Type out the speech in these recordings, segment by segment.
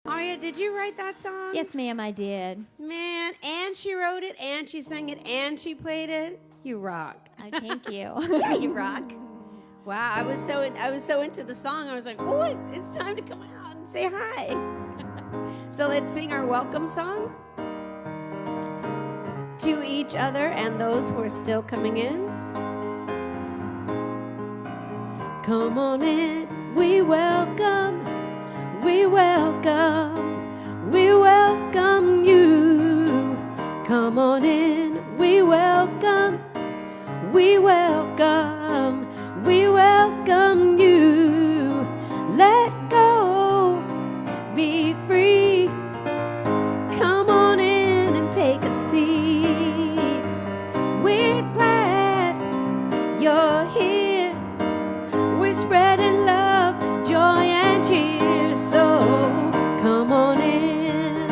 Aria, did you write that song? Yes, ma'am, I did. Man, and she wrote it, and she sang it, and she played it. You rock. Oh, thank you. Yeah, you rock. Wow, I was so into the song. I was like, oh, it's time to come out and say hi. So let's sing our welcome song to each other and those who are still coming in. Come on in, we welcome you. Come on in, we welcome you. Let go, be free. Come on in and take a seat. We're glad you're here. We're spreading love, joy, and cheer. So come on in,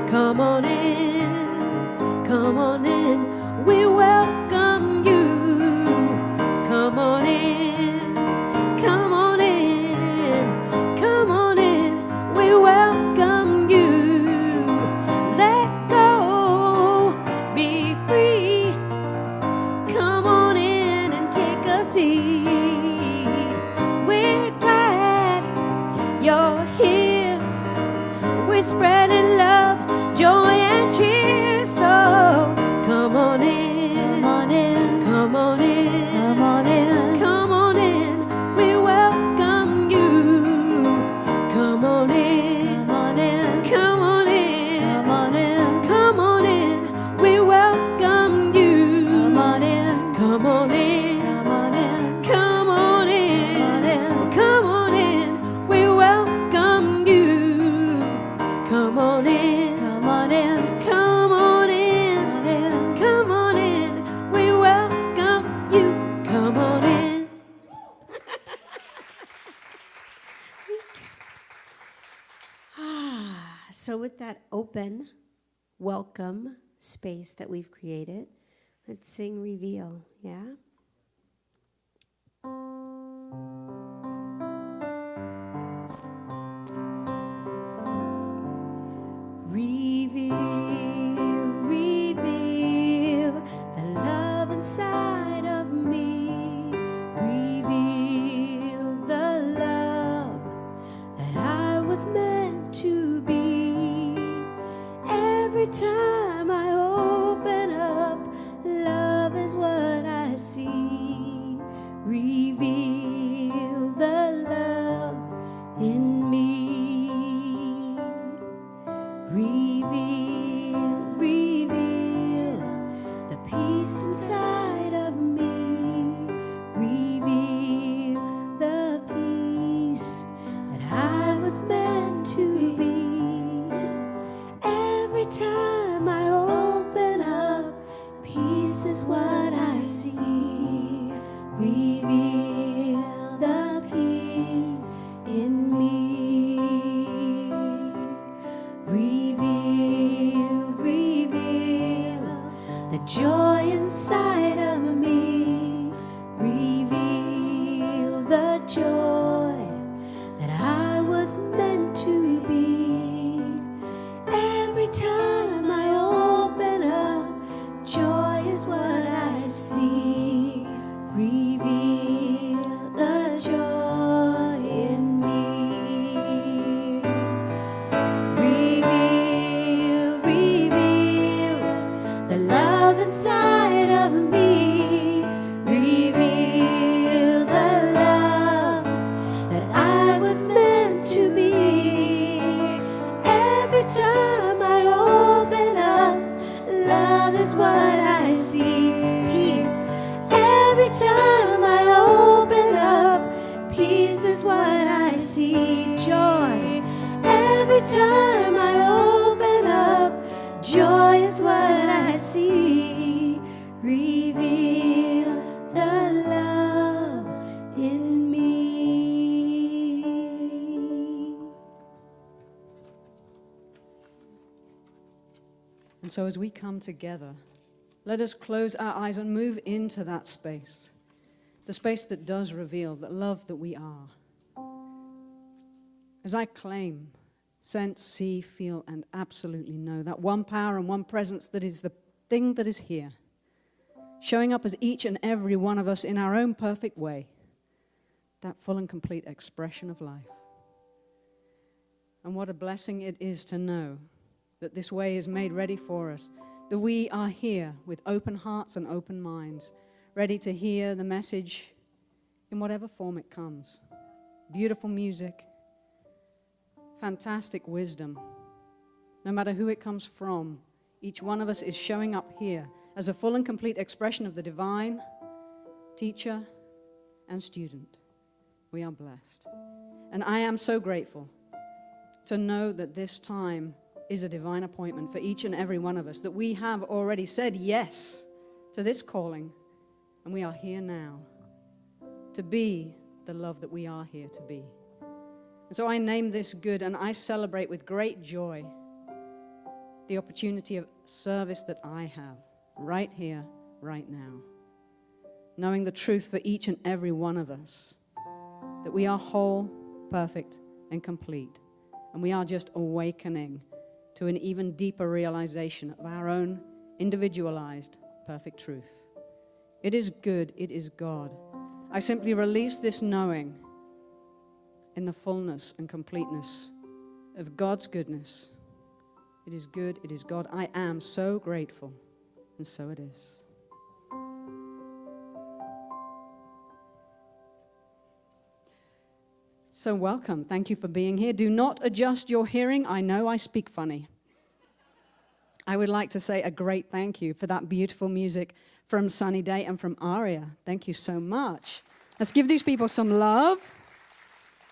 come on in, come on in. We welcome you. Come on in, come on in, come on in. We welcome you. Let go, be free. Come on in and take a seat. We're glad you're here. We're spreading love, joy, and cheer. So come on in, come on in, come on in, come on in, come on in. We welcome you. Come on in, come on in, come on in, come on in, come on in. We welcome you. Come on in, come on in, come on in, come on in, come on in. We welcome you. Come on in, come on in, come on in, come on in. We welcome you. Come on in. So with that open, welcome space that we've created, let's sing Reveal, yeah? Reveal, reveal the love inside of me. Reveal the love that I was meant to be. Every time I open up, love is what I see. Reveal the love in me. Reveal, reveal the peace inside of me. Reveal the peace that I was meant to be. Every time I open up, peace is what I see. Reveal the peace in me. Reveal, reveal the joy inside of me. Reveal the joy that I was meant to be. Every time I open up, joy is what I see. Reveal the joy in me. Reveal, reveal the love inside of me. Reveal the love that I was meant to be. Every time I open up, love is what I see. Peace. Every time I open up, peace is what I see. Joy. Every time I open up, joy is what I see. Reveal the love in me. And so as we come together, let us close our eyes and move into that space, the space that does reveal the love that we are. As I claim sense, see, feel, and absolutely know. That one power and one presence that is the thing that is here, showing up as each and every one of us in our own perfect way, that full and complete expression of life. And what a blessing it is to know that this way is made ready for us, that we are here with open hearts and open minds, ready to hear the message in whatever form it comes. Beautiful music, fantastic wisdom. No matter who it comes from, each one of us is showing up here as a full and complete expression of the divine, teacher, and student. We are blessed. And I am so grateful to know that this time is a divine appointment for each and every one of us, that we have already said yes to this calling, and we are here now to be the love that we are here to be. And so I name this good, and I celebrate with great joy the opportunity of service that I have right here, right now, knowing the truth for each and every one of us, that we are whole, perfect, and complete, and we are just awakening to an even deeper realization of our own individualized, perfect truth. It is good, it is God. I simply release this knowing in the fullness and completeness of God's goodness. It is good, it is God. I am so grateful, and so it is. So welcome. Thank you for being here. Do not adjust your hearing. I know I speak funny. I would like to say a great thank you for that beautiful music from Sunshiine Daye and from Aria. Thank you so much. Let's give these people some love.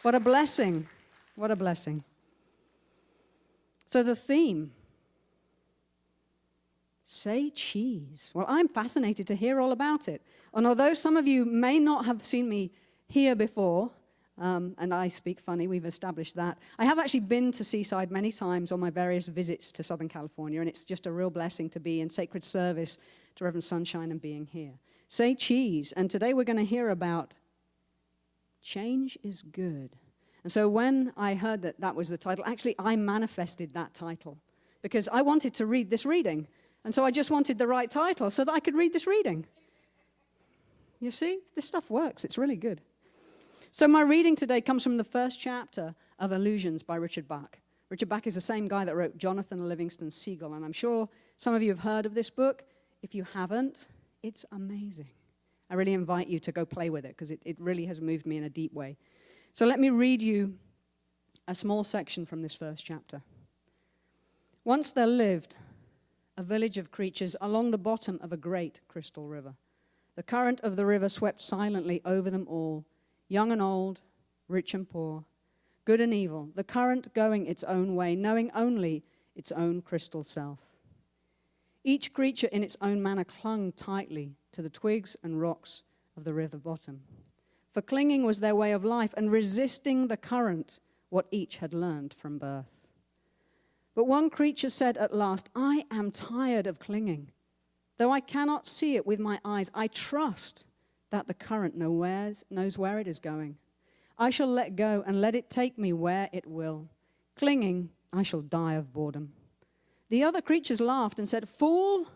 What a blessing. What a blessing. So the theme, say cheese. Well, I'm fascinated to hear all about it. And although some of you may not have seen me here before, and I speak funny, we've established that. I have actually been to Seaside many times on my various visits to Southern California, and it's just a real blessing to be in sacred service to Reverend Sunshiine and being here. Say cheese, and today we're going to hear about change is good. And so when I heard that that was the title, actually I manifested that title because I wanted to read this reading, and so I just wanted the right title so that I could read this reading. You see, this stuff works, it's really good. So my reading today comes from the first chapter of Illusions by Richard Bach. Richard Bach is the same guy that wrote Jonathan Livingston Seagull, and I'm sure some of you have heard of this book. If you haven't, it's amazing. I really invite you to go play with it because it really has moved me in a deep way. So let me read you a small section from this first chapter. Once there lived a village of creatures along the bottom of a great crystal river. The current of the river swept silently over them all, young and old, rich and poor, good and evil, the current going its own way, knowing only its own crystal self. Each creature in its own manner clung tightly to the twigs and rocks of the river bottom. For clinging was their way of life, and resisting the current, what each had learned from birth. But one creature said at last, I am tired of clinging. Though I cannot see it with my eyes, I trust that the current knows where it is going. I shall let go and let it take me where it will. Clinging, I shall die of boredom. The other creatures laughed and said, Fool,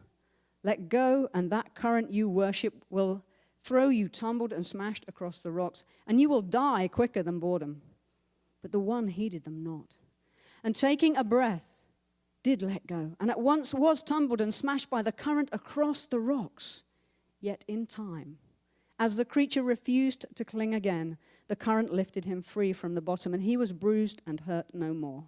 let go, and that current you worship will throw you tumbled and smashed across the rocks, and you will die quicker than boredom. But the one heeded them not, and taking a breath, did let go, and at once was tumbled and smashed by the current across the rocks. Yet in time, as the creature refused to cling again, the current lifted him free from the bottom, and he was bruised and hurt no more.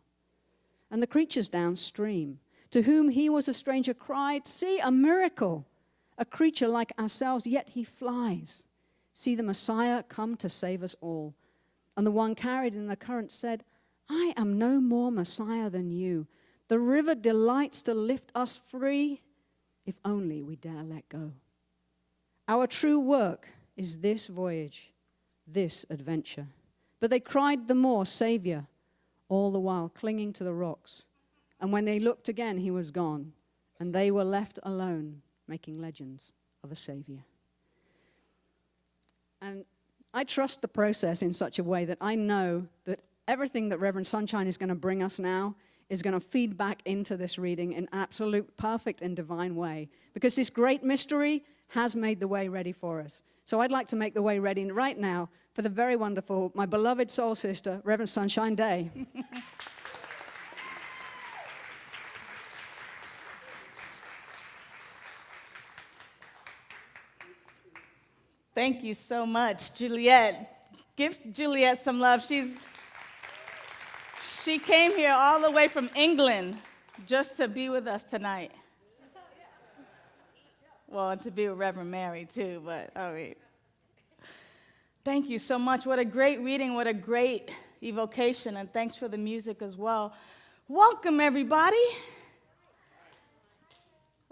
And the creatures downstream, to whom he was a stranger, cried, See, a miracle! A creature like ourselves, yet he flies. See the Messiah come to save us all. And the one carried in the current said, I am no more Messiah than you. The river delights to lift us free, if only we dare let go. Our true work is this voyage, this adventure. But they cried the more, Savior, all the while clinging to the rocks. And when they looked again, he was gone, and they were left alone, making legends of a Savior. And I trust the process in such a way that I know that everything that Reverend Sunshine is going to bring us now is going to feed back into this reading in absolute, perfect, and divine way. Because this great mystery has made the way ready for us. So I'd like to make the way ready right now for the very wonderful, my beloved soul sister, Reverend Sunshiine Daye. Thank you so much, Juliet. Give Juliet some love. She came here all the way from England just to be with us tonight. Well, and to be with Reverend Mary, too, but I mean, thank you so much. What a great reading, what a great evocation, and thanks for the music as well. Welcome, everybody.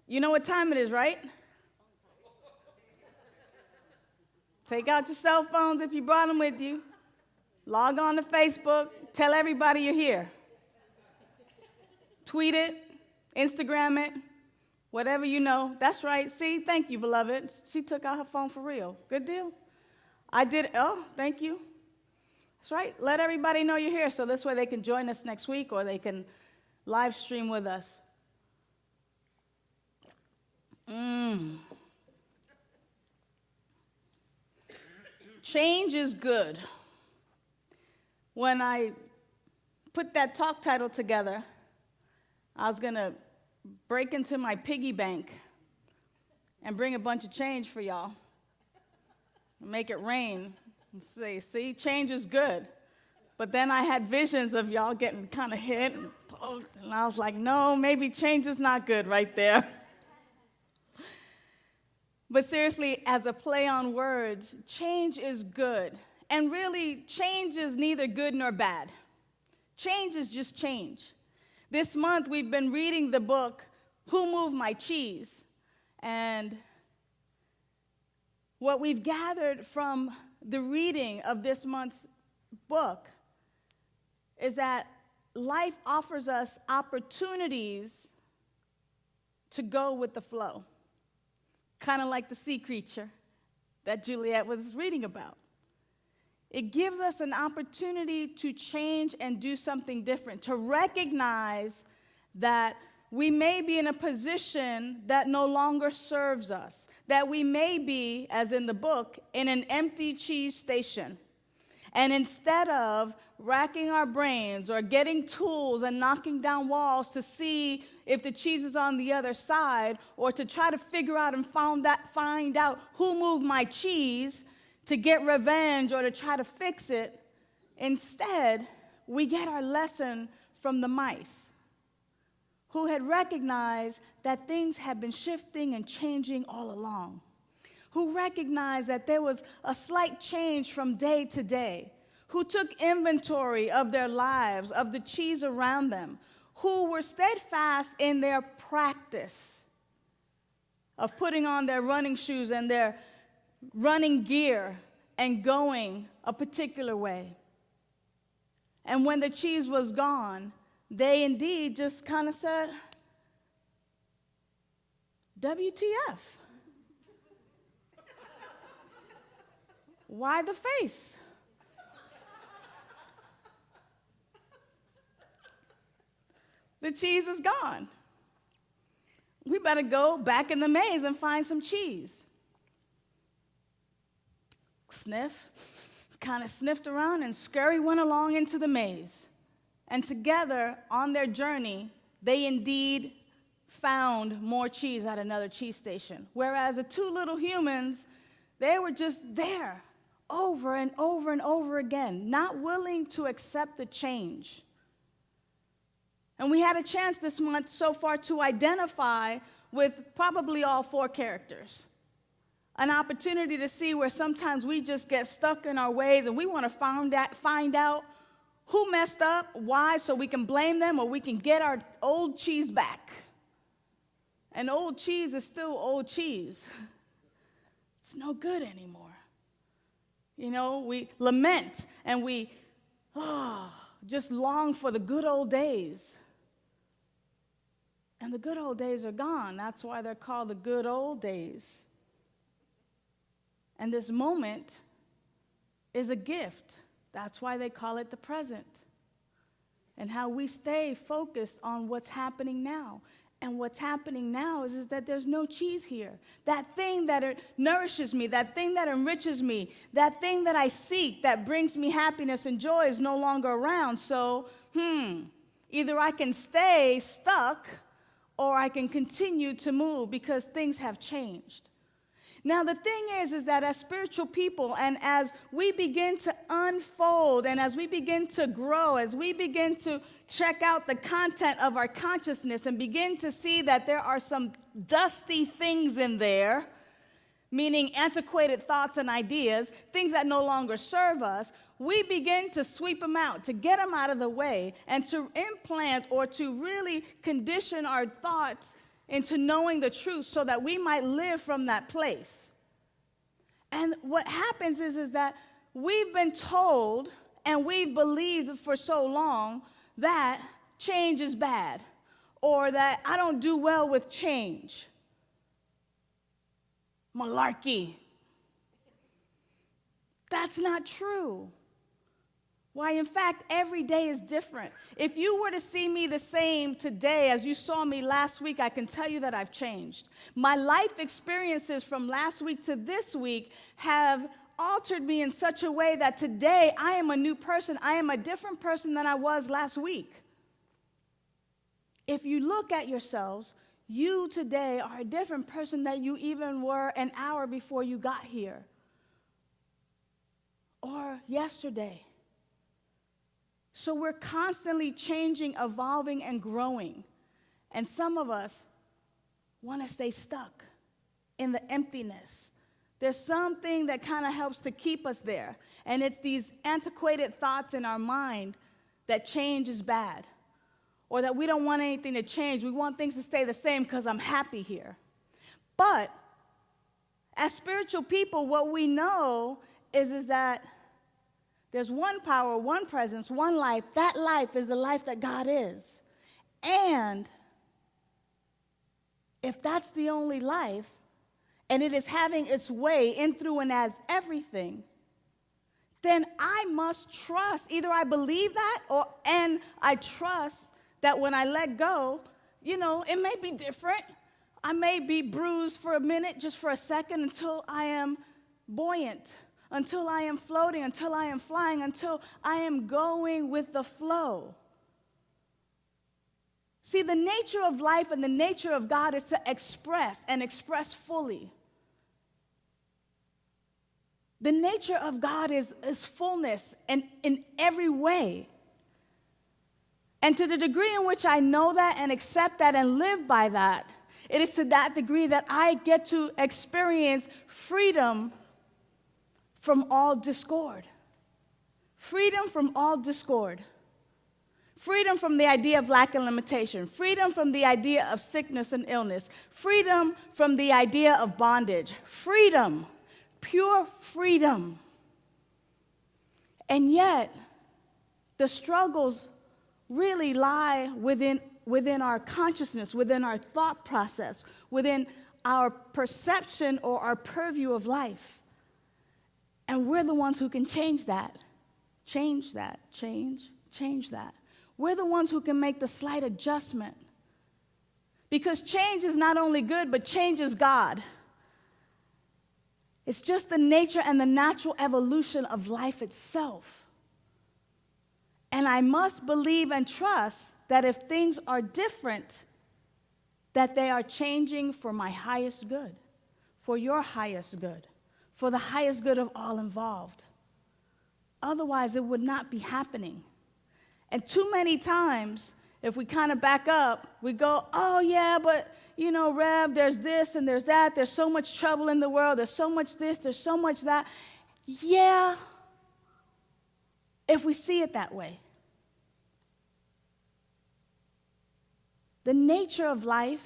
You know what time it is, right? Take out your cell phones if you brought them with you. Log on to Facebook. Tell everybody you're here. Tweet it, Instagram it, whatever you know. That's right. See, thank you, beloved. She took out her phone for real. Good deal. I did. Oh, thank you. That's right. Let everybody know you're here so this way they can join us next week or they can live stream with us. Change is good. When I put that talk title together, I was going to break into my piggy bank and bring a bunch of change for y'all. Make it rain and say, see, change is good. But then I had visions of y'all getting kind of hit and poked, and I was like, no, maybe change is not good right there. But seriously, as a play on words, change is good. And really, change is neither good nor bad. Change is just change. This month, we've been reading the book, Who Moved My Cheese? And what we've gathered from the reading of this month's book is that life offers us opportunities to go with the flow, kind of like the sea creature that Juliet was reading about. It gives us an opportunity to change and do something different, to recognize that we may be in a position that no longer serves us, that we may be, as in the book, in an empty cheese station. And instead of racking our brains or getting tools and knocking down walls to see if the cheese is on the other side or to try to figure out and find out who moved my cheese, to get revenge or to try to fix it, instead, we get our lesson from the mice, who had recognized that things had been shifting and changing all along, who recognized that there was a slight change from day to day, who took inventory of their lives, of the cheese around them, who were steadfast in their practice of putting on their running shoes and their running gear and going a particular way. And when the cheese was gone, they indeed just kind of said, WTF? Why the face? The cheese is gone. We better go back in the maze and find some cheese. Sniff, kind of sniffed around, and scurry went along into the maze. And together, on their journey, they indeed found more cheese at another cheese station. Whereas the two little humans, they were just there over and over and over again, not willing to accept the change. And we had a chance this month so far to identify with probably all four characters. An opportunity to see where sometimes we just get stuck in our ways and we want to find out who messed up, why, so we can blame them or we can get our old cheese back. And old cheese is still old cheese. It's no good anymore. You know, we lament and we just long for the good old days. And the good old days are gone. That's why they're called the good old days. And this moment is a gift. That's why they call it the present. and how we stay focused on what's happening now. And what's happening now is that there's no cheese here. That thing that nourishes me, that thing that enriches me, that thing that I seek that brings me happiness and joy is no longer around. So, either I can stay stuck or I can continue to move because things have changed. Now, the thing is that as spiritual people and as we begin to unfold and as we begin to grow, as we begin to check out the content of our consciousness and begin to see that there are some dusty things in there, meaning antiquated thoughts and ideas, things that no longer serve us, we begin to sweep them out, to get them out of the way, and to implant or to really condition our thoughts into knowing the truth so that we might live from that place. And what happens is that we've been told and we've believed for so long that change is bad or that I don't do well with change. Malarkey. That's not true. Why, in fact, every day is different. If you were to see me the same today as you saw me last week, I can tell you that I've changed. My life experiences from last week to this week have altered me in such a way that today I am a new person. I am a different person than I was last week. If you look at yourselves, you today are a different person than you even were an hour before you got here or yesterday. So we're constantly changing, evolving, and growing. And some of us want to stay stuck in the emptiness. There's something that kind of helps to keep us there. And it's these antiquated thoughts in our mind that change is bad. Or that we don't want anything to change. We want things to stay the same because I'm happy here. But as spiritual people, what we know is that there's one power, one presence, one life. That life is the life that God is. And if that's the only life, and it is having its way in, through, and as everything, then I must trust. Either I believe that, and I trust that when I let go, it may be different. I may be bruised for a minute, just for a second, until I am buoyant, until I am floating, until I am flying, until I am going with the flow. See, the nature of life and the nature of God is to express and express fully. The nature of God is fullness and in every way. And to the degree in which I know that and accept that and live by that, it is to that degree that I get to experience freedom from all discord. Freedom from all discord. Freedom from the idea of lack and limitation. Freedom from the idea of sickness and illness. Freedom from the idea of bondage. Freedom. Pure freedom. And yet, the struggles really lie within our consciousness, within our thought process, within our perception or our purview of life. And we're the ones who can change that. Change that. Change that. We're the ones who can make the slight adjustment. Because change is not only good, but change is God. It's just the nature and the natural evolution of life itself. And I must believe and trust that if things are different, that they are changing for my highest good, for your highest good, for the highest good of all involved. Otherwise, it would not be happening. And too many times, if we kind of back up, we go, oh yeah, but Rev, there's this and there's that. There's so much trouble in the world. There's so much this. There's so much that. Yeah, if we see it that way. The nature of life,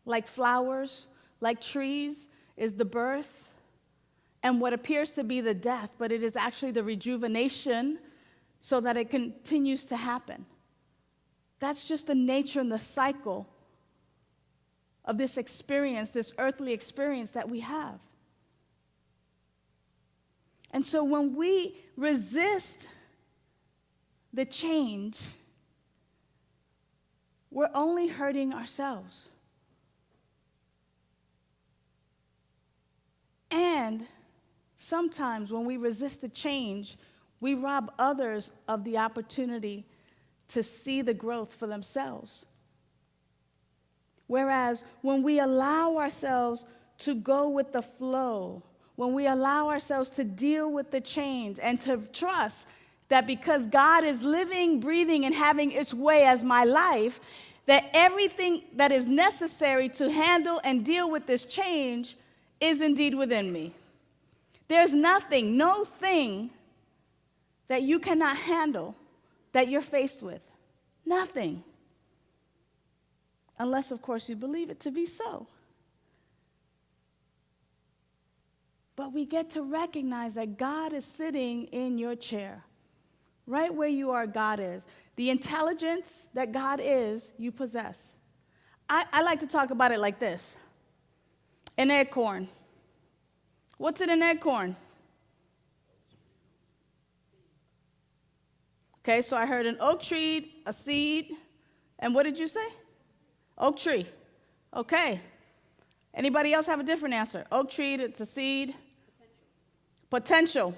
like flowers, like trees, is the birth and what appears to be the death, but it is actually the rejuvenation so that it continues to happen. That's just the nature and the cycle of this experience, this earthly experience that we have. And so when we resist the change we're only hurting ourselves. And sometimes when we resist the change, we rob others of the opportunity to see the growth for themselves. Whereas when we allow ourselves to go with the flow, when we allow ourselves to deal with the change and to trust that because God is living, breathing, and having its way as my life, that everything that is necessary to handle and deal with this change is indeed within me. There's nothing, no thing that you cannot handle that you're faced with. Nothing. Unless, of course, you believe it to be so. But we get to recognize that God is sitting in your chair. Right where you are, God is. The intelligence that God is, you possess. I like to talk about it like this. An acorn. What's in an acorn? Okay, so I heard an oak tree, a seed, and what did you say? Oak tree. Okay. Anybody else have a different answer? Oak tree, it's a seed. Potential.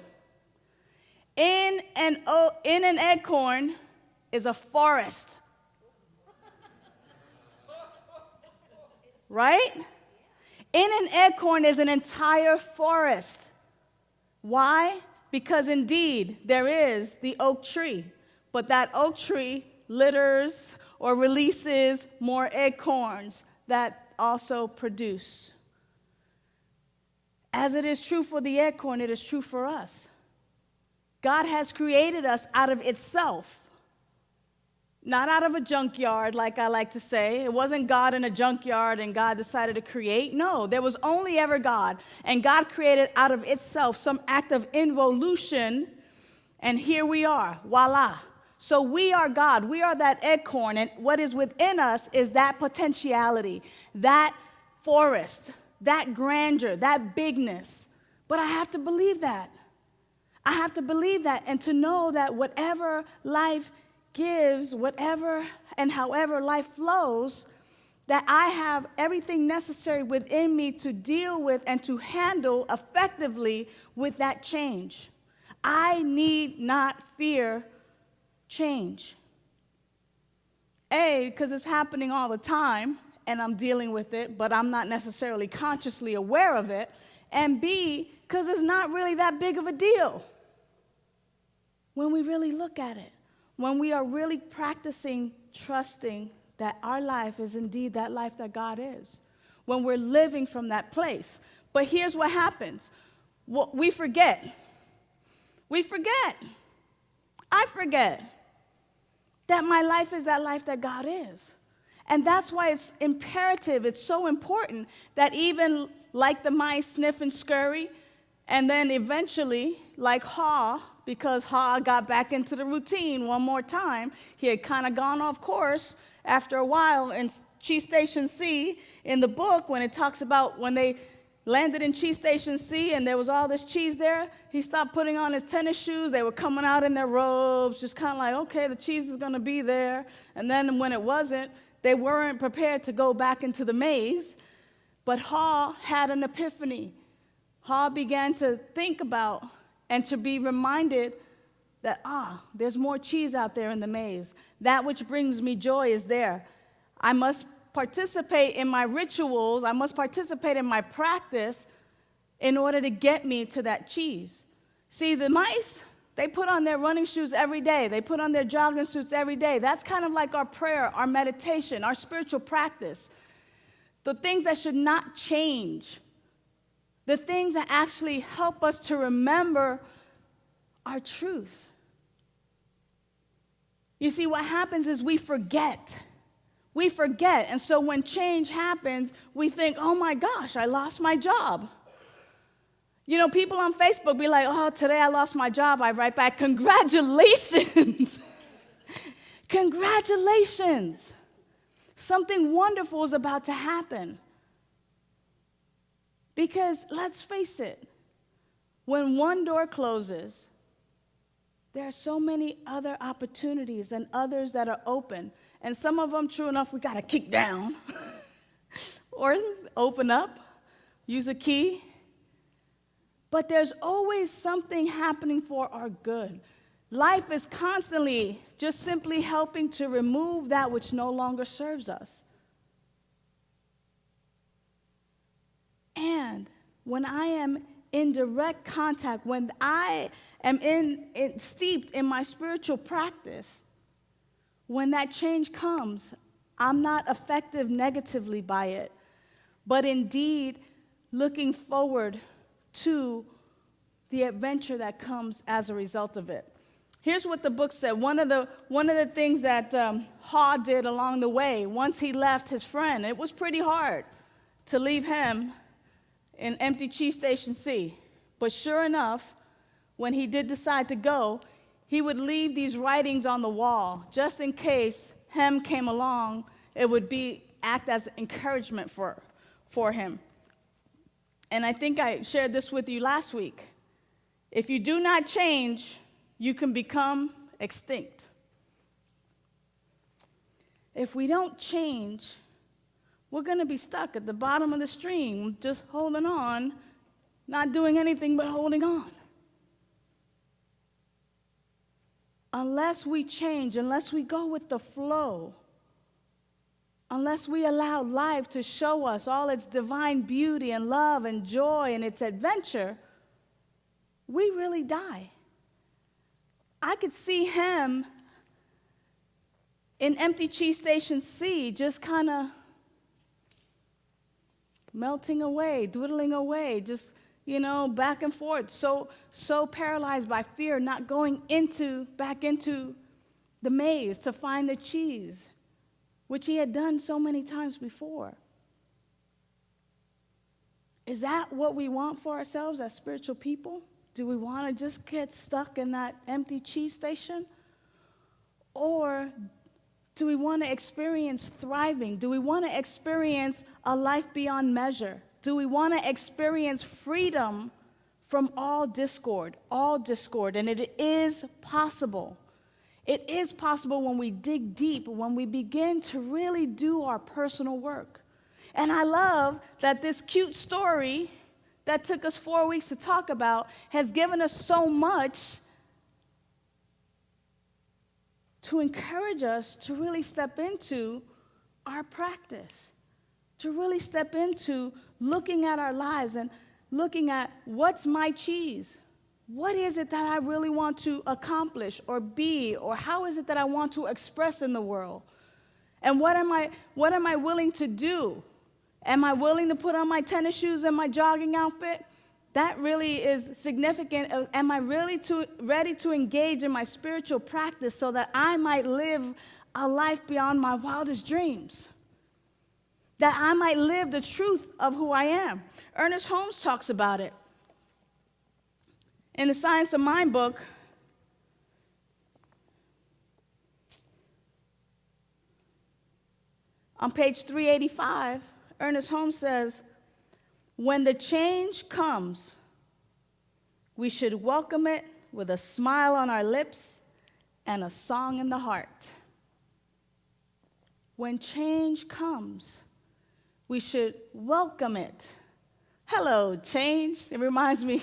In an acorn is a forest. Right? In an acorn is an entire forest. Why? Because indeed there is the oak tree, but that oak tree litters or releases more acorns that also produce. As it is true for the acorn, it is true for us. God has created us out of itself, not out of a junkyard, like I like to say. It wasn't God in a junkyard and God decided to create. No, there was only ever God. And God created out of itself some act of involution, and here we are, voila. So we are God. We are that acorn, and what is within us is that potentiality, that forest, that grandeur, that bigness. But I have to believe that. I have to believe that and to know that whatever life gives, whatever and however life flows, that I have everything necessary within me to deal with and to handle effectively with that change. I need not fear change. A, because it's happening all the time and I'm dealing with it, but I'm not necessarily consciously aware of it. And B, because it's not really that big of a deal when we really look at it. When we are really practicing trusting that our life is indeed that life that God is. When we're living from that place. But here's what happens. We forget. We forget. I forget that my life is that life that God is. And that's why it's imperative, it's so important that even like the mice sniff and scurry, and then eventually, like Haw, because Haw got back into the routine one more time. He had kind of gone off course after a while in Cheese Station C in the book when it talks about when they landed in Cheese Station C and there was all this cheese there. He stopped putting on his tennis shoes. They were coming out in their robes, just kind of like, okay, the cheese is going to be there. And then when it wasn't, they weren't prepared to go back into the maze. But Haw had an epiphany. Haw began to think about and to be reminded that, there's more cheese out there in the maze. That which brings me joy is there. I must participate in my rituals. I must participate in my practice in order to get me to that cheese. See, the mice, they put on their running shoes every day. They put on their jogging suits every day. That's kind of like our prayer, our meditation, our spiritual practice. The things that should not change. The things that actually help us to remember our truth. You see, what happens is we forget. We forget. And so when change happens, we think, oh my gosh, I lost my job. You know, people on Facebook be like, oh, today I lost my job. I write back, congratulations. Congratulations. Something wonderful is about to happen. Because let's face it, when one door closes, there are so many other opportunities and others that are open. And some of them, true enough, we got to kick down or open up, use a key. But there's always something happening for our good. Life is constantly just simply helping to remove that which no longer serves us. And when I am in direct contact, when I am steeped in my spiritual practice, when that change comes, I'm not affected negatively by it, but indeed looking forward to the adventure that comes as a result of it. Here's what the book said. One of the things that Haw did along the way, once he left his friend, it was pretty hard to leave him in empty Cheese Station C. But sure enough, when he did decide to go, he would leave these writings on the wall, just in case Hem came along, it would act as encouragement for him. And I think I shared this with you last week. If you do not change, you can become extinct. If we don't change, we're going to be stuck at the bottom of the stream, just holding on, not doing anything but holding on. Unless we change, unless we go with the flow, unless we allow life to show us all its divine beauty and love and joy and its adventure, we really die. I could see him in empty Cheese Station C, just kind of melting away, dwindling away, just, back and forth, so paralyzed by fear, not going back into the maze to find the cheese, which he had done so many times before. Is that what we want for ourselves as spiritual people? Do we want to just get stuck in that empty cheese station? Or do we want to experience thriving? Do we want to experience a life beyond measure? Do we want to experience freedom from all discord? And it is possible. It is possible when we dig deep, when we begin to really do our personal work. And I love that this cute story that took us 4 weeks to talk about has given us so much to encourage us to really step into our practice, to really step into looking at our lives and looking at what's my cheese. What is it that I really want to accomplish or be, or how is it that I want to express in the world? And what am I willing to do? Am I willing to put on my tennis shoes and my jogging outfit? That really is significant. Am I really ready to engage in my spiritual practice so that I might live a life beyond my wildest dreams? That I might live the truth of who I am. Ernest Holmes talks about it. In the Science of Mind book, on page 385, Ernest Holmes says, when the change comes, we should welcome it with a smile on our lips and a song in the heart. When change comes, we should welcome it. Hello, change. It reminds me,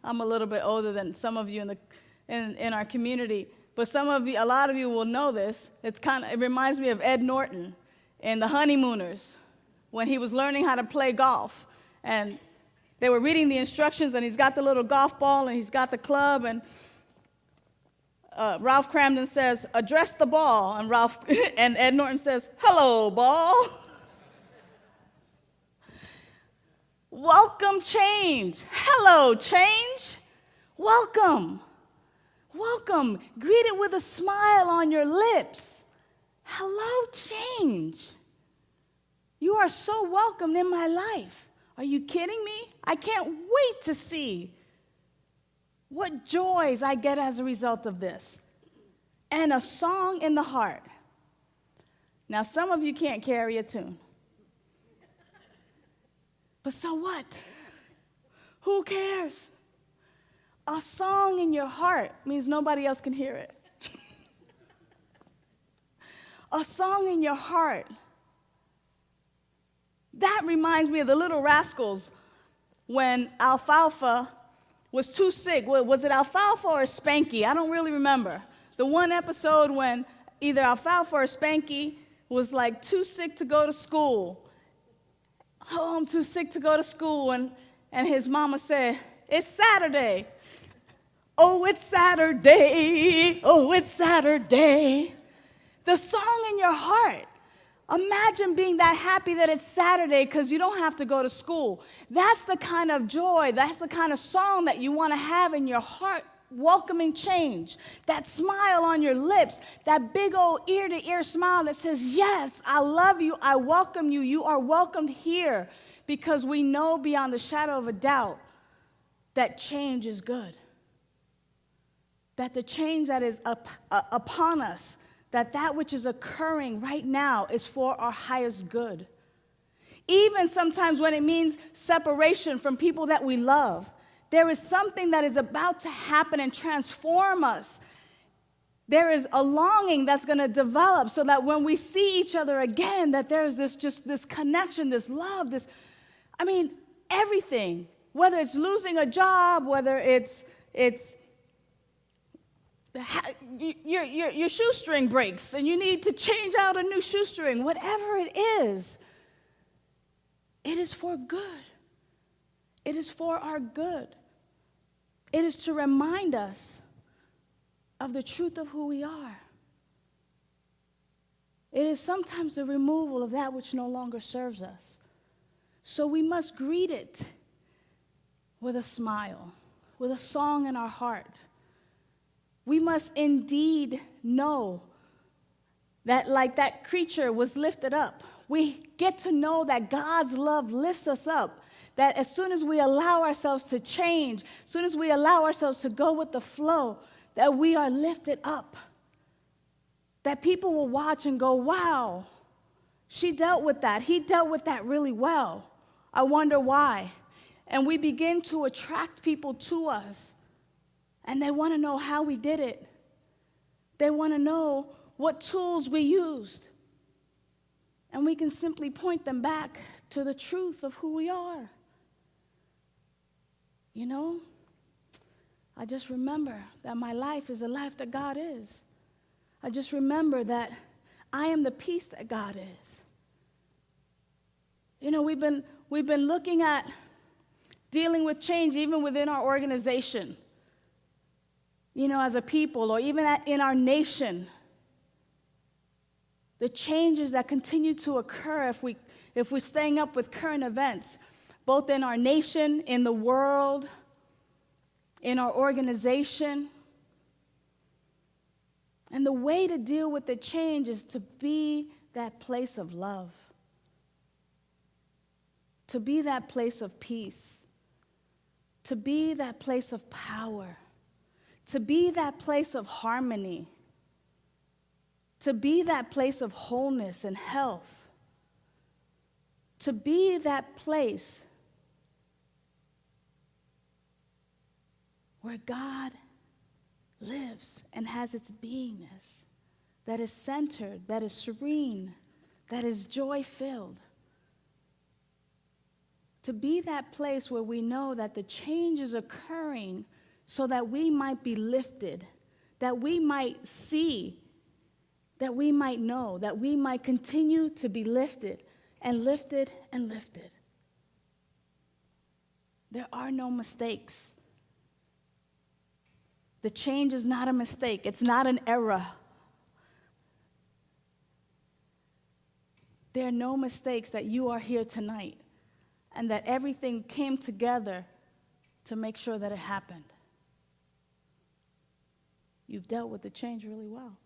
I'm a little bit older than some of you in our community, but a lot of you will know this. It reminds me of Ed Norton in The Honeymooners when he was learning how to play golf. And they were reading the instructions, and he's got the little golf ball, and he's got the club, and Ralph Cramden says, address the ball, and Ed Norton says, hello, ball. Welcome, change. Hello, change. Welcome. Welcome. Greet it with a smile on your lips. Hello, change. You are so welcomed in my life. Are you kidding me? I can't wait to see what joys I get as a result of this. And a song in the heart. Now, some of you can't carry a tune. But so what? Who cares? A song in your heart means nobody else can hear it. A song in your heart. That reminds me of the Little Rascals when Alfalfa was too sick. Was it Alfalfa or Spanky? I don't really remember. The one episode when either Alfalfa or Spanky was like too sick to go to school. Oh, I'm too sick to go to school. And his mama said, it's Saturday. Oh, it's Saturday. Oh, it's Saturday. The song in your heart. Imagine being that happy that it's Saturday because you don't have to go to school. That's the kind of joy, that's the kind of song that you want to have in your heart, welcoming change. That smile on your lips, that big old ear-to-ear smile that says, yes, I love you, I welcome you, you are welcomed here, because we know beyond the shadow of a doubt that change is good. That the change that is upon us, that which is occurring right now is for our highest good. Even sometimes when it means separation from people that we love, there is something that is about to happen and transform us. There is a longing that's going to develop so that when we see each other again, that there's this connection, this love, everything. Whether it's losing a job, whether it's your shoestring breaks and you need to change out a new shoestring, whatever it is for good. It is for our good. It is to remind us of the truth of who we are. It is sometimes the removal of that which no longer serves us. So we must greet it with a smile, with a song in our heart. We must indeed know that like that creature was lifted up, we get to know that God's love lifts us up. That as soon as we allow ourselves to change, as soon as we allow ourselves to go with the flow, that we are lifted up. That people will watch and go, wow, she dealt with that. He dealt with that really well. I wonder why. And we begin to attract people to us. And they want to know how we did it. They want to know what tools we used. And we can simply point them back to the truth of who we are. You know, I just remember that my life is the life that God is. I just remember that I am the peace that God is. You know, we've been looking at dealing with change even within our organization. You know, as a people, or even in our nation, the changes that continue to occur if we're staying up with current events, both in our nation, in the world, in our organization. And the way to deal with the change is to be that place of love, to be that place of peace, to be that place of power, to be that place of harmony, to be that place of wholeness and health, to be that place where God lives and has its beingness, that is centered, that is serene, that is joy-filled. To be that place where we know that the change is occurring so that we might be lifted, that we might see, that we might know, that we might continue to be lifted and lifted and lifted. There are no mistakes. The change is not a mistake. It's not an error. There are no mistakes that you are here tonight and that everything came together to make sure that it happened. You've dealt with the change really well.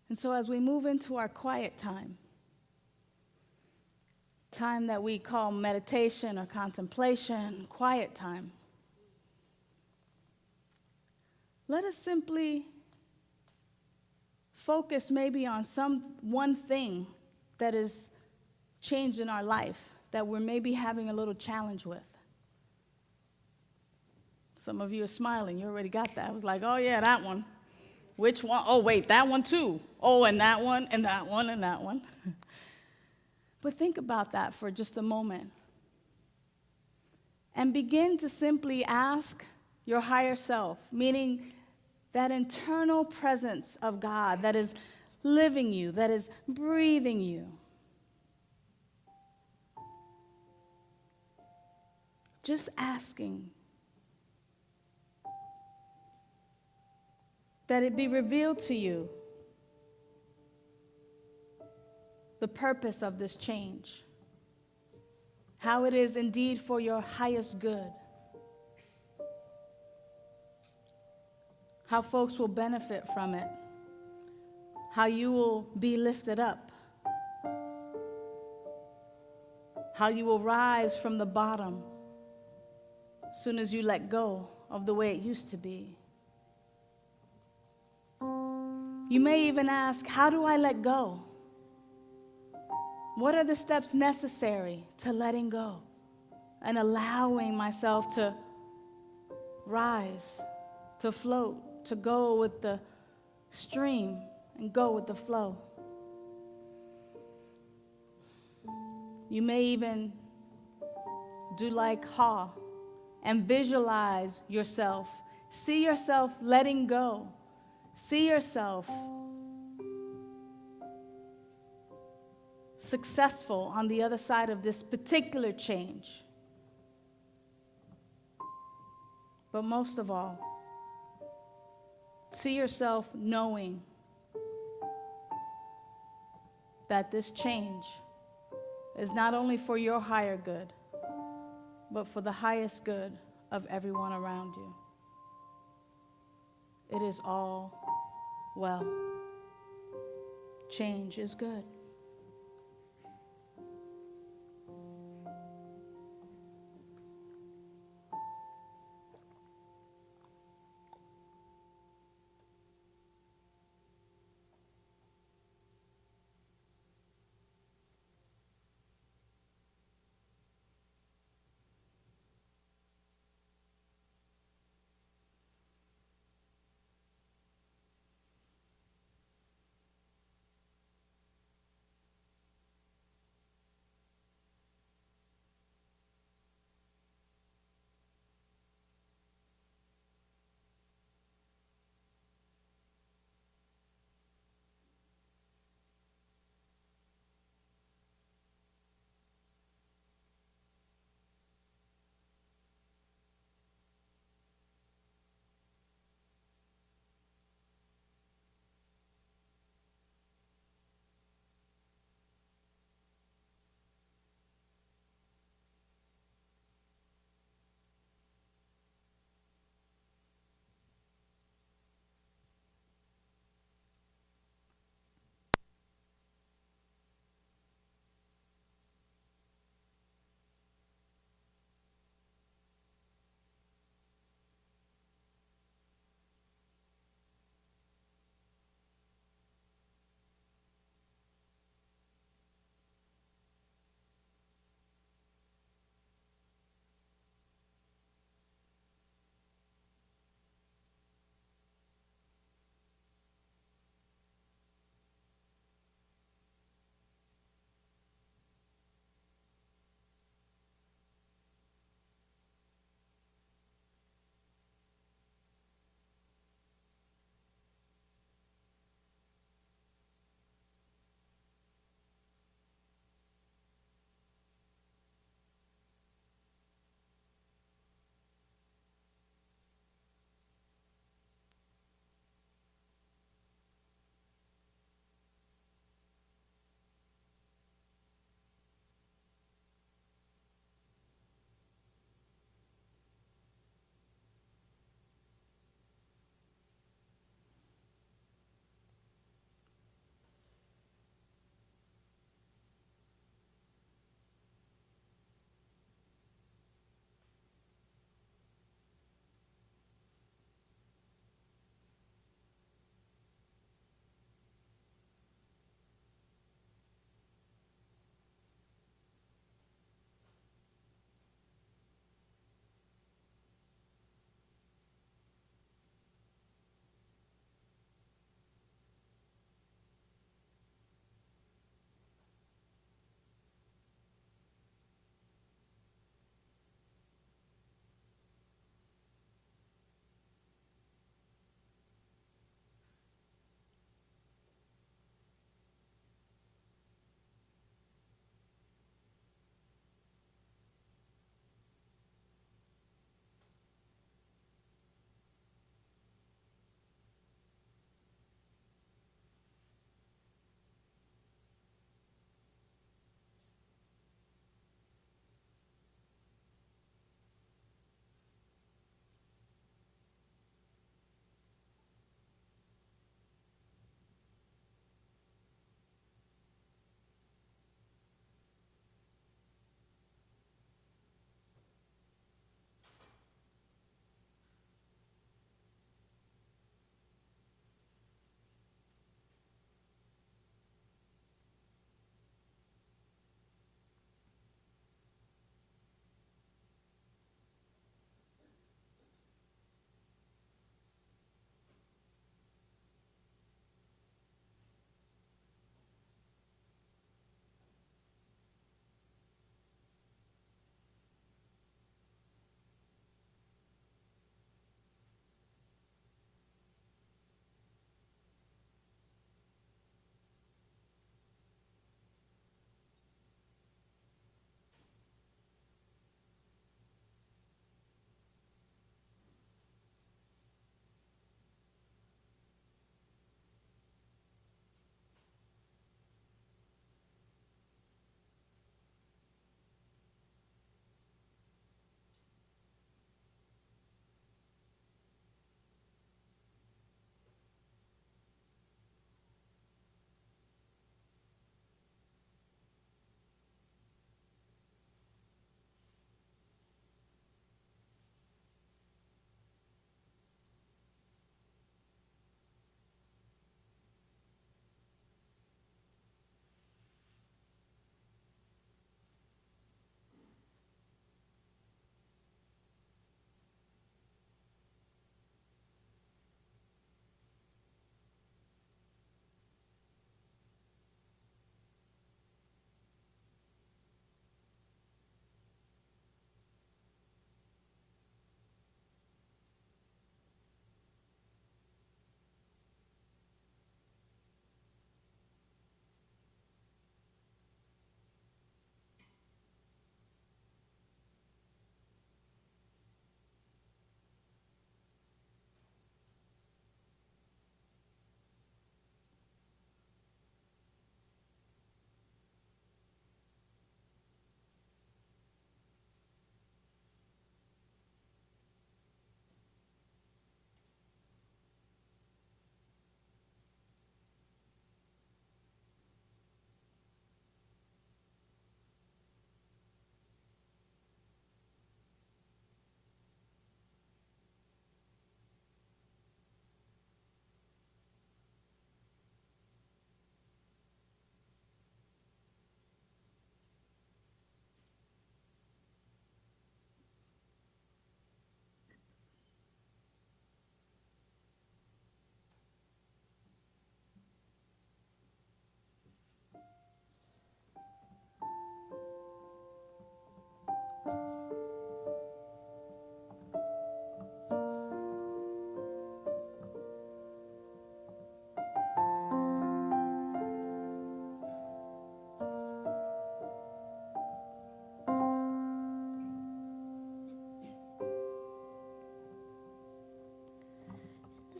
And so as we move into our quiet time that we call meditation or contemplation, quiet time, let us simply focus maybe on one thing that is changed in our life that we're maybe having a little challenge with. Some of you are smiling. You already got that. I was like, oh, yeah, that one. Which one? Oh, wait, that one too. Oh, and that one, and that one, and that one. But think about that for just a moment. And begin to simply ask your higher self, meaning that internal presence of God that is living you, that is breathing you. Just asking that it be revealed to you the purpose of this change, how it is indeed for your highest good, how folks will benefit from it, how you will be lifted up, how you will rise from the bottom as soon as you let go of the way it used to be. You may even ask, how do I let go? What are the steps necessary to letting go and allowing myself to rise, to float, to go with the stream and go with the flow? You may even do like Ha and visualize yourself. See yourself letting go. See yourself successful on the other side of this particular change. But most of all, see yourself knowing that this change is not only for your higher good, but for the highest good of everyone around you. It is all well. Change is good.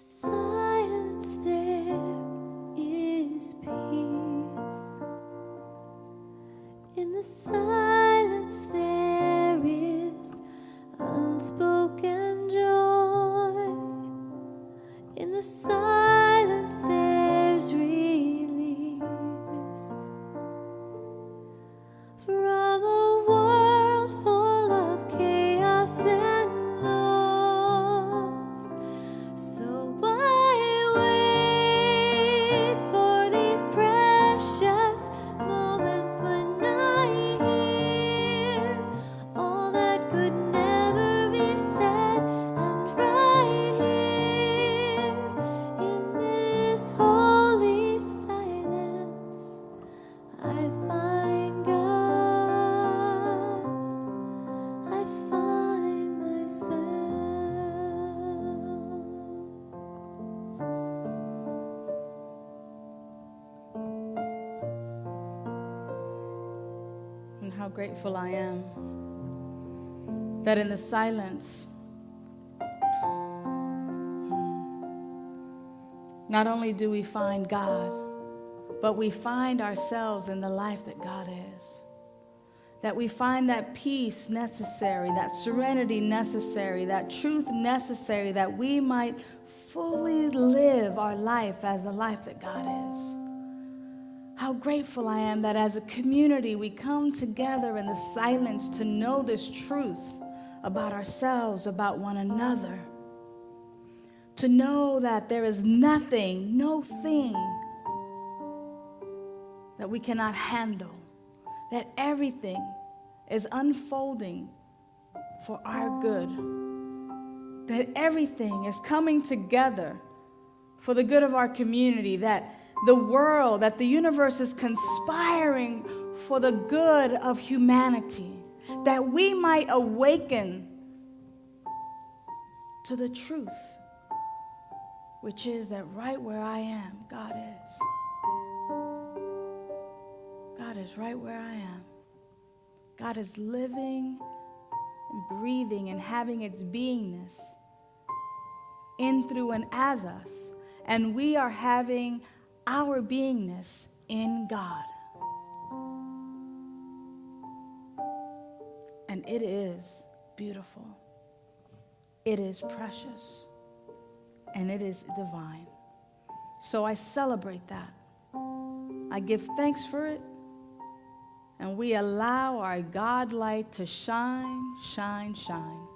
silence there is peace. In the silence there is unspoken joy. In the silence there's release from a world full of chaos and loss. So I wait for these precious moments when I hear all that could never be said, and right here in this holy silence I find God, I find myself. And how grateful I am that in the silence, not only do we find God, but we find ourselves in the life that God is. That we find that peace necessary, that serenity necessary, that truth necessary, that we might fully live our life as the life that God is. How grateful I am that as a community we come together in the silence to know this truth about ourselves, about one another. To know that there is nothing, no thing that we cannot handle. That everything is unfolding for our good. That everything is coming together for the good of our community. That the world, that the universe is conspiring for the good of humanity. That we might awaken to the truth, which is that right where I am, God is. God is right where I am. God is living and breathing and having its beingness in, through, and as us. And we are having our beingness in God. And it is beautiful. It is precious. And it is divine. So I celebrate that. I give thanks for it. And we allow our God light to shine, shine, shine.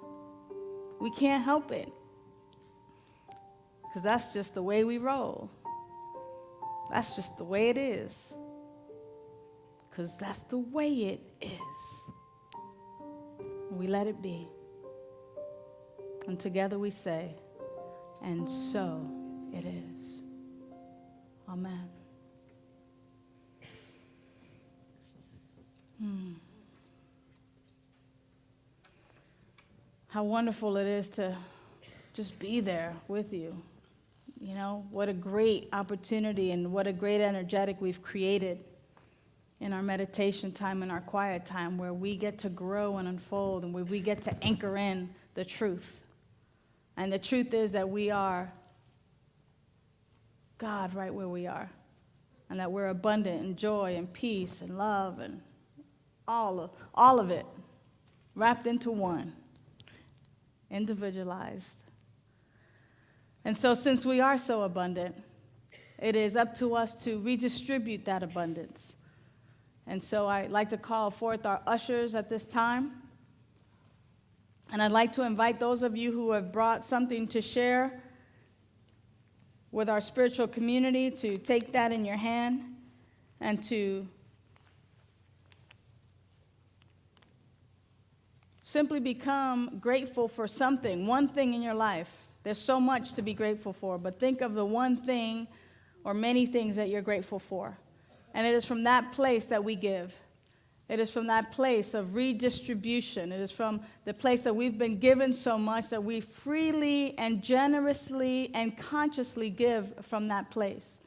We can't help it. Because that's just the way we roll. That's just the way it is. Because that's the way it is. We let it be. And together we say, and so it is. Amen. How wonderful it is to just be there with you. You know, what a great opportunity and what a great energetic we've created in our meditation time and our quiet time, where we get to grow and unfold and where we get to anchor in the truth. And the truth is that we are God right where we are, and that we're abundant in joy and peace and love and all of it wrapped into one, individualized. And so since we are so abundant, it is up to us to redistribute that abundance. And so I'd like to call forth our ushers at this time. And I'd like to invite those of you who have brought something to share with our spiritual community to take that in your hand and to simply become grateful for something, one thing in your life. There's so much to be grateful for, but think of the one thing or many things that you're grateful for. And it is from that place that we give. It is from that place of redistribution. It is from the place that we've been given so much that we freely and generously and consciously give from that place.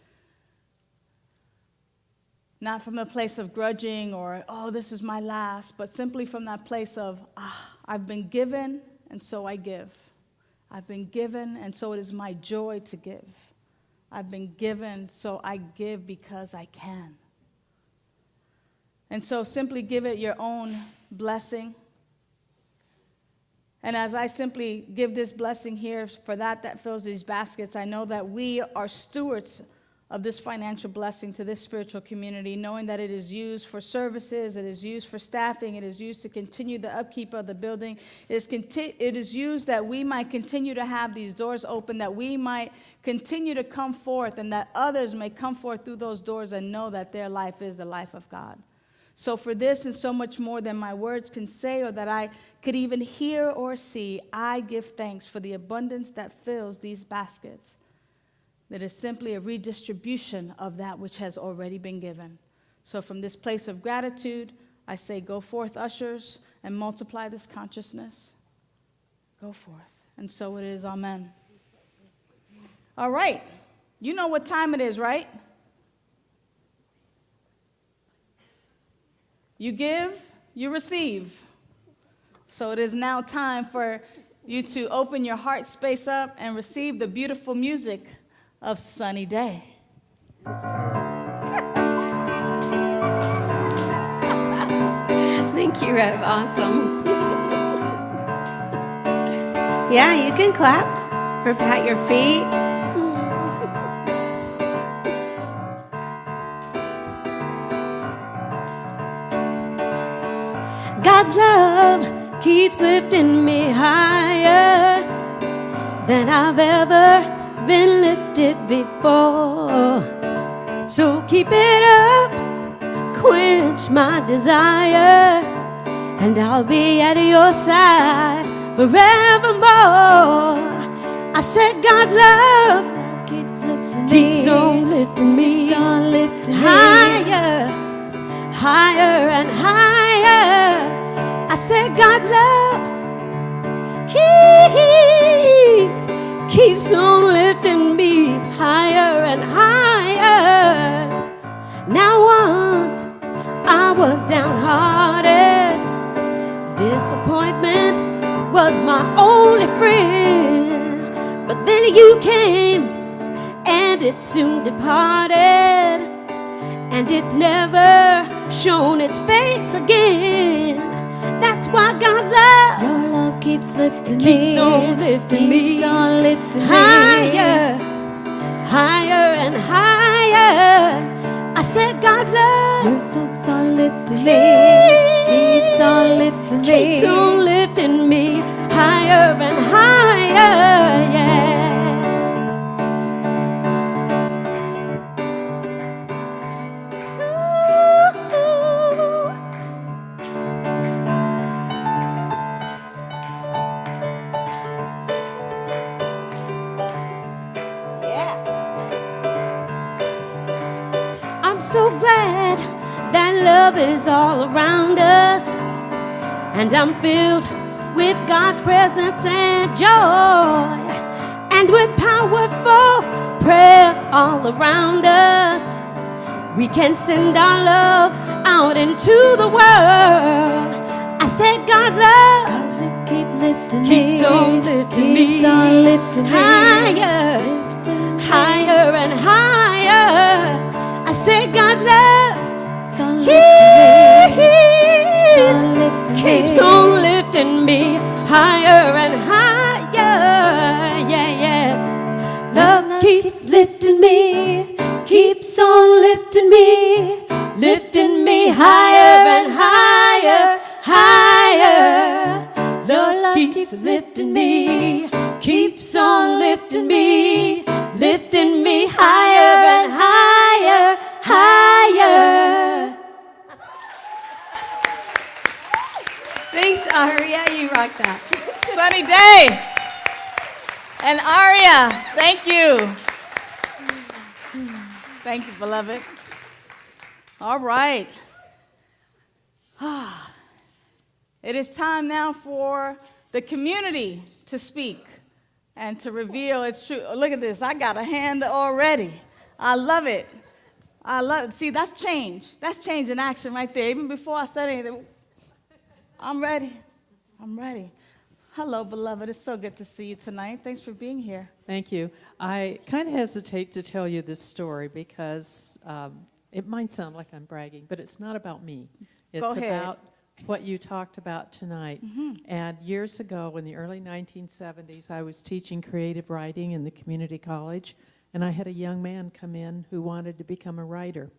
Not from a place of grudging or, oh, this is my last, but simply from that place of, I've been given, and so I give. I've been given, and so it is my joy to give. I've been given, so I give because I can. And so simply give it your own blessing. And as I simply give this blessing here for that fills these baskets, I know that we are stewards of this financial blessing to this spiritual community, knowing that it is used for services, it is used for staffing, it is used to continue the upkeep of the building. It is used that we might continue to have these doors open, that we might continue to come forth, and that others may come forth through those doors and know that their life is the life of God. So for this and so much more than my words can say or that I could even hear or see, I give thanks for the abundance that fills these baskets. That is simply a redistribution of that which has already been given. So from this place of gratitude, I say, go forth, ushers, and multiply this consciousness. Go forth. And so it is. Amen. All right. You know what time it is, right? You give, you receive. So it is now time for you to open your heart space up and receive the beautiful music of Sunny Day. Thank you, Rev. Awesome. Yeah, you can clap or pat your feet. God's love keeps lifting me higher than I've ever been lifted before. So keep it up, quench my desire, and I'll be at your side forevermore. I said God's love keeps lifting me, keeps on lifting me, keeps on lifting me higher, higher and higher. I said God's love keeps on lifting me higher and higher. Now once I was downhearted, disappointment was my only friend, but then you came and it soon departed, and it's never shown its face again. That's why God's love, your love keeps lifting me, keeps on lifting me, keeps on lifting higher, higher and higher. I said God's love, your keeps on lifting me, keeps on lifting me, keeps on lifting me higher and higher, yeah. I'm so glad that love is all around us, and I'm filled with God's presence and joy, and with powerful prayer all around us. We can send our love out into the world. I said God's love keep lifting keeps me, on lifting keeps me on lifting me higher, higher and higher. I said God's love keeps on lifting me higher and higher, yeah, yeah. Love keeps lifting me, keeps on lifting me higher and higher, higher. Love keeps lifting me, keeps on lifting me higher and higher, higher. Thanks, Aria. You rock that. Sunny Day. And Aria, thank you. Thank you, beloved. All right. It is time now for the community to speak and to reveal its truth. Oh, look at this. I got a hand already. I love it. I love it. See, that's change. That's change in action right there. Even before I said anything, I'm ready. I'm ready. Hello, beloved. It's so good to see you tonight. Thanks for being here. Thank you. I kind of hesitate to tell you this story because it might sound like I'm bragging, but it's not about me. It's Go ahead. about what you talked about tonight. And years ago, in the early 1970s, I was teaching creative writing in the community college, and I had a young man come in who wanted to become a writer.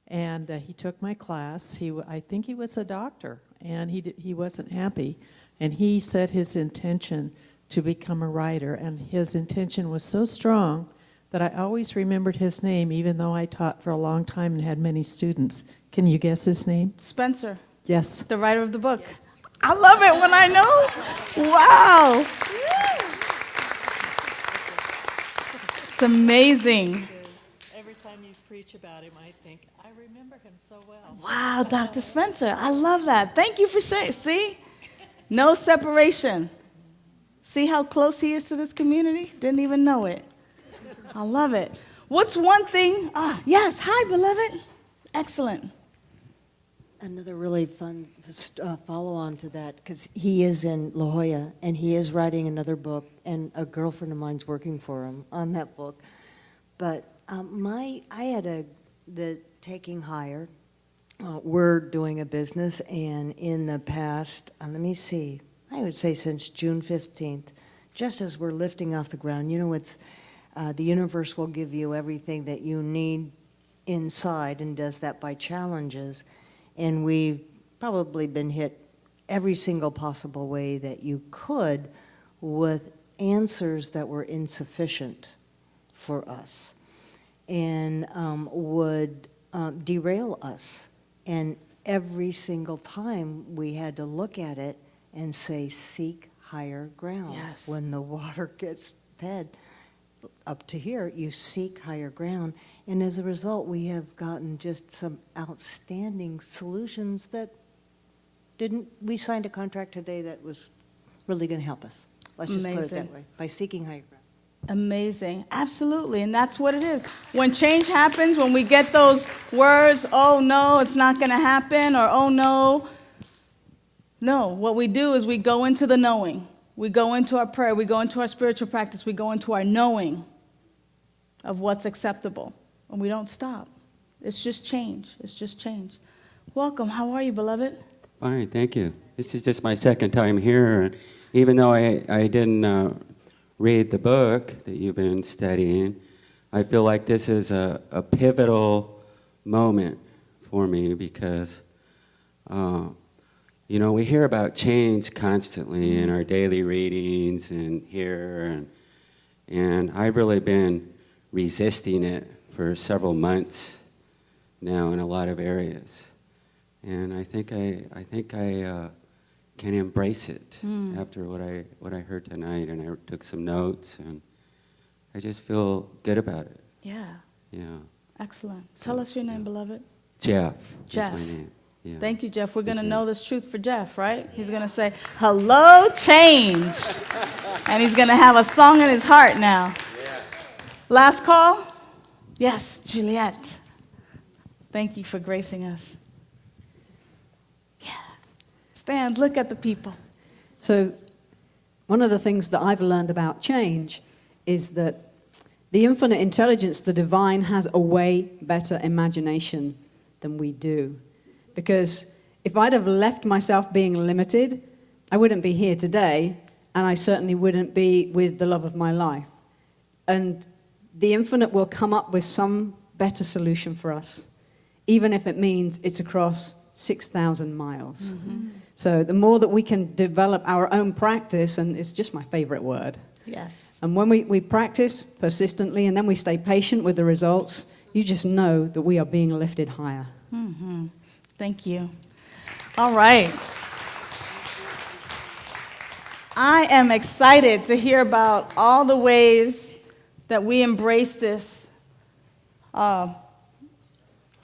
And he took my class. I think he was a doctor, and he wasn't happy. And he set his intention to become a writer, and his intention was so strong that I always remembered his name, even though I taught for a long time and had many students. Can you guess his name? Spencer, Yes. the writer of the book. Yes. I love it when I know. Wow. It's amazing. Every time you preach about him, I think, I remember him so well. Wow, Dr. Spencer. I love that. Thank you for sharing. See? No separation. See how close he is to this community? Didn't even know it. I love it. What's one thing? Yes. Hi, beloved. Excellent. Another really fun follow-on to that, because he is in La Jolla, and he is writing another book, and a girlfriend of mine's working for him on that book. But I had the Taking Higher. We're doing a business, and in the past, let me see, I would say since June 15th, just as we're lifting off the ground, you know, it's the universe will give you everything that you need inside, and does that by challenges. And we've probably been hit every single possible way that you could with answers that were insufficient for us and would derail us. And every single time we had to look at it and say, seek higher ground. Yes. When the water gets fed up to here, you seek higher ground. And as a result, we have gotten just some outstanding solutions that we signed a contract today that was really going to help us. Let's just put it Amazing. that way, by seeking higher ground. Amazing. Absolutely. And that's what it is. When change happens, when we get those words, oh no, it's not going to happen, or oh no. No, what we do is we go into the knowing. We go into our prayer. We go into our spiritual practice. We go into our knowing of what's acceptable. And we don't stop. It's just change. It's just change. Welcome. How are you, beloved? Fine, thank you. This is just my second time here. And even though I didn't read the book that you've been studying, I feel like this is a pivotal moment for me because, you know, we hear about change constantly in our daily readings and here, and I've really been resisting it for several months now in a lot of areas. And I think I can embrace it after what I heard tonight, and I took some notes, and I just feel good about it. Yeah. Yeah. Excellent. Tell us your name, yeah. beloved. Jeff. Jeff. Is my name. Yeah. Thank you, Jeff. We're going to Thank you. know this truth for Jeff, right? He's going to say, hello, change. And he's going to have a song in his heart now. Yeah. Last call? Yes, Juliet. Thank you for gracing us. Yeah. Stand, look at the people. So one of the things that I've learned about change is that the infinite intelligence, the divine, has a way better imagination than we do. Because if I'd have left myself being limited, I wouldn't be here today, and I certainly wouldn't be with the love of my life. And the infinite will come up with some better solution for us, even if it means it's across 6,000 miles. Mm-hmm. So the more that we can develop our own practice, and it's just my favorite word. Yes. And when we practice persistently and then we stay patient with the results, you just know that we are being lifted higher. Mm-hmm. Thank you. All right. I am excited to hear about all the ways that we embrace this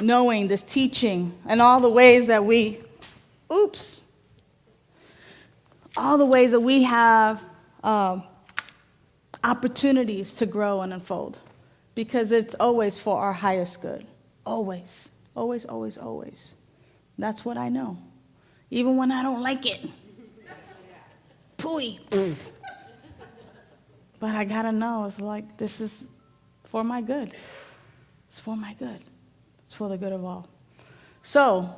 knowing, this teaching, and all the ways that all the ways that we have opportunities to grow and unfold, because it's always for our highest good. Always, always, always, always. That's what I know. Even when I don't like it. hooey. But I gotta know, it's like, this is for my good. It's for my good. It's for the good of all. So,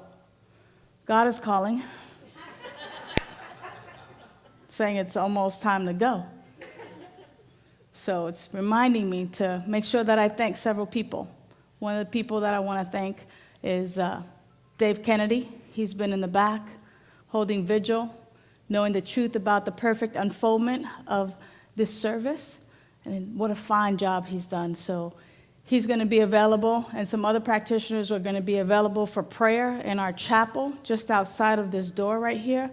God is calling, saying it's almost time to go. So it's reminding me to make sure that I thank several people. One of the people that I want to thank is Dave Kennedy. He's been in the back, holding vigil, knowing the truth about the perfect unfoldment of this service. And what a fine job he's done. So he's going to be available, and some other practitioners are going to be available for prayer in our chapel just outside of this door right here.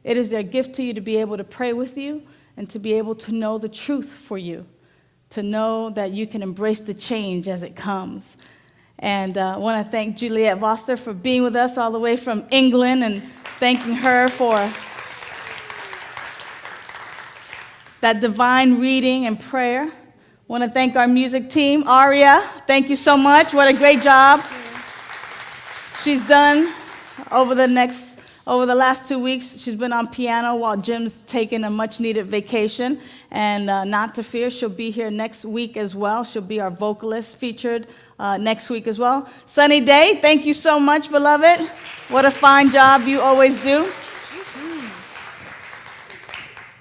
It is their gift to you to be able to pray with you and to be able to know the truth for you, to know that you can embrace the change as it comes. And I want to thank Juliette Voster for being with us all the way from England, and thanking her for that divine reading and prayer. Want to thank our music team, Aria. Thank you so much. What a great job she's done over the last 2 weeks. She's been on piano while Jim's taking a much-needed vacation. And not to fear, she'll be here next week as well. She'll be our vocalist featured next week as well. Sunshiine Daye, thank you so much, beloved. What a fine job you always do.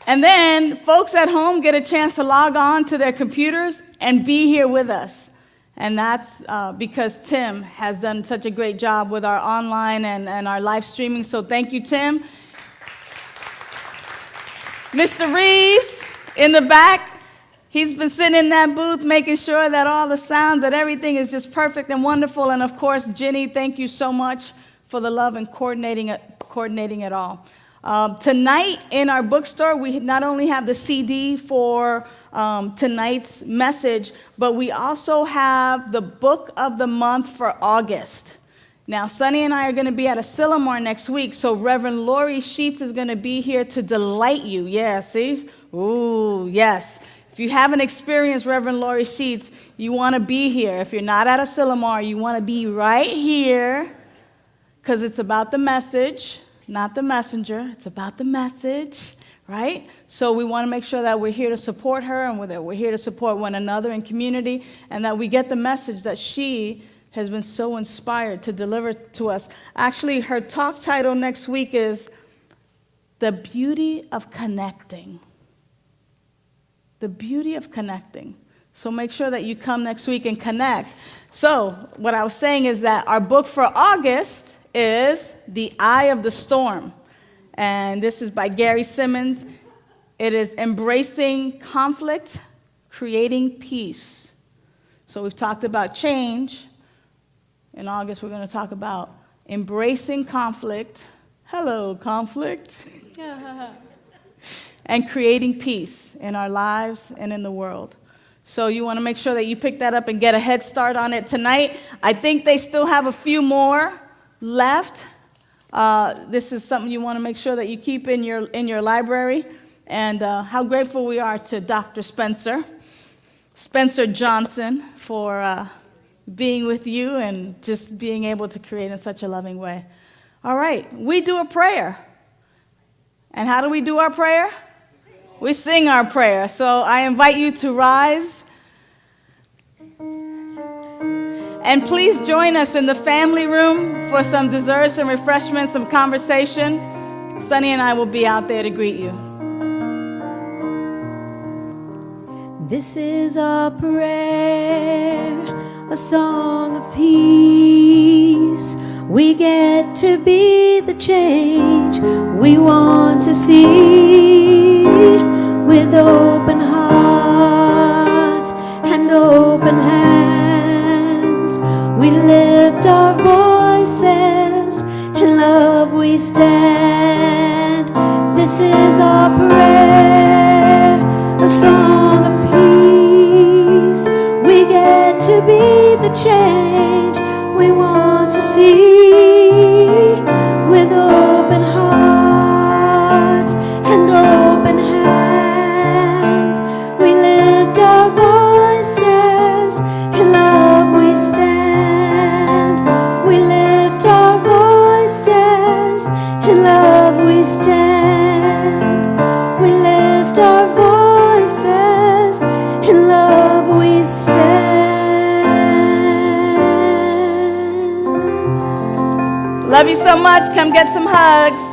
And then folks at home get a chance to log on to their computers and be here with us. And that's because Tim has done such a great job with our online and our live streaming. So thank you, Tim. Mr. Reeves in the back, he's been sitting in that booth making sure that all the sounds, that everything is just perfect and wonderful. And of course, Jenny, thank you so much for the love and coordinating it all. Tonight in our bookstore, we not only have the CD for tonight's message, but we also have the book of the month for August. Now, Sunny and I are going to be at Asilomar next week, so Reverend Lori Sheets is going to be here to delight you. Yeah, see? Ooh, yes. If you haven't experienced Reverend Lori Sheets, you want to be here. If you're not at Asilomar, you want to be right here, because it's about the message, not the messenger. It's about the message, right? So we want to make sure that we're here to support her, and that we're here to support one another in community, and that we get the message that she has been so inspired to deliver to us. Actually, her talk title next week is The Beauty of Connecting. The beauty of connecting. So make sure that you come next week and connect. So what I was saying is that our book for August is The Eye of the Storm. And this is by Gary Simmons. It is Embracing Conflict, Creating Peace. So we've talked about change. In August, we're going to talk about embracing conflict. Hello, conflict. And creating peace in our lives and in the world. So you want to make sure that you pick that up and get a head start on it tonight. I think they still have a few more left. This is something you want to make sure that you keep in your library. And how grateful we are to Dr. Spencer Johnson, for being with you and just being able to create in such a loving way. All right, we do a prayer. And how do we do our prayer? We sing our prayer. So I invite you to rise. And please join us in the family room for some desserts and refreshments, some conversation. Sunny and I will be out there to greet you. This is our prayer, a song of peace. We get to be the change we want to see. With open hearts and open hands, we lift our voices, in love we stand. This is our prayer, a song of peace. We get to be the change we want to see. With open hearts and open hands, we lift our voices, in love we stand. We lift our voices, in love we stand. We lift Love you so much. Come get some hugs.